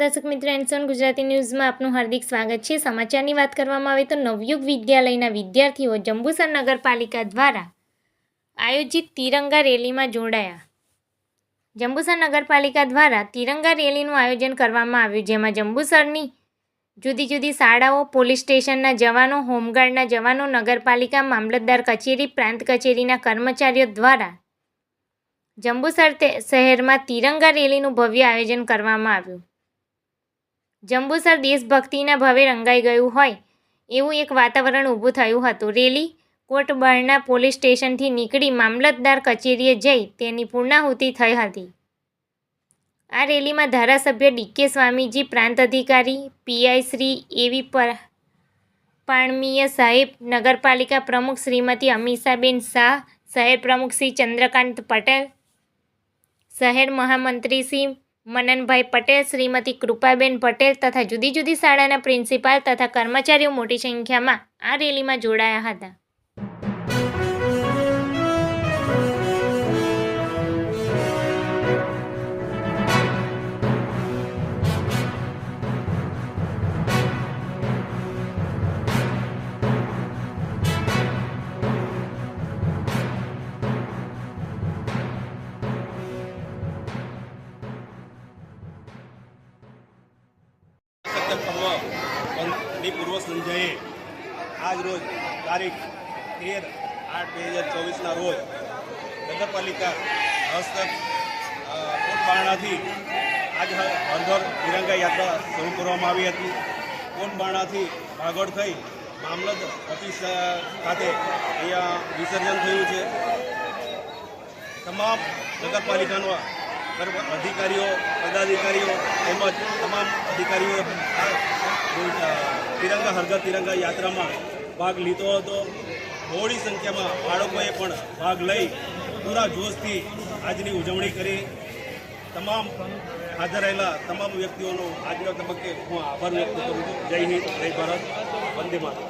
દર્શક મિત્રો એનસોન ગુજરાતી ન્યૂઝમાં આપનું હાર્દિક સ્વાગત છે। સમાચારની વાત કરવામાં આવે તો નવયુગ વિદ્યાલયના વિદ્યાર્થીઓ જંબુસર નગરપાલિકા દ્વારા આયોજિત તિરંગા રેલીમાં જોડાયા। જંબુસર નગરપાલિકા દ્વારા તિરંગા રેલીનું આયોજન કરવામાં આવ્યું, જેમાં જંબુસરની જુદી જુદી શાળાઓ, પોલીસ સ્ટેશનના જવાનો, હોમગાર્ડના જવાનો, નગરપાલિકા મામલતદાર કચેરી, પ્રાંત કચેરીના કર્મચારીઓ દ્વારા જંબુસર શહેરમાં તિરંગા રેલીનું ભવ્ય આયોજન કરવામાં આવ્યું। જંબુસર દેશભક્તિના ભાવે રંગાઈ ગયું હોય એવું એક વાતાવરણ ઊભું થયું હતું। રેલી કોટબરના પોલીસ સ્ટેશનથી નીકળી મામલતદાર કચેરીએ જઈ તેની પૂર્ણાહુતિ થઈ હતી। આ રેલીમાં ધારાસભ્ય ડીકે સ્વામીજી, પ્રાંત અધિકારી પીઆઈ શ્રી એવી પાણમીય સાહેબ, નગરપાલિકા પ્રમુખ શ્રીમતી અમીષાબેન શાહ, શહેર પ્રમુખ શ્રી ચંદ્રકાંત પટેલ, શહેર મહામંત્રી શ્રી મનનભાઈ પટેલ, શ્રીમતી કૃપાબેન પટેલ તથા જુદી જુદી શાળાના પ્રિન્સિપાલ તથા કર્મચારીઓ મોટી સંખ્યામાં આ રેલીમાં જોડાયા હતા। ની પૂર્વ સંધ્યાએ આજ રોજ તારીખ 13/8/2024ના રોજ નગરપાલિકા હસ્તક કોટબારણાથી આજ હર તિરંગા યાત્રા શરૂ કરવામાં આવી હતી। કોટબારણાથી ભાગોળ થઈ મામલત ઓફિસ ખાતે અહીંયા વિસર્જન થયું છે। તમામ નગરપાલિકાનો અધિકારીઓ, પદાધિકારીઓ તેમજ તમામ અધિકારીઓએ તિરંગા હર ઘર તિરંગા યાત્રામાં ભાગ લીધો હતો। બહોળી સંખ્યામાં બાળકોએ પણ ભાગ લઈ પૂરા જોશથી આજની ઉજવણી કરી। તમામ હાજર રહેલા તમામ વ્યક્તિઓનો આજના તબક્કે હું આભાર વ્યક્ત કરું છું। જય હિન્દ, જય ભારત, વંદે માતરમ।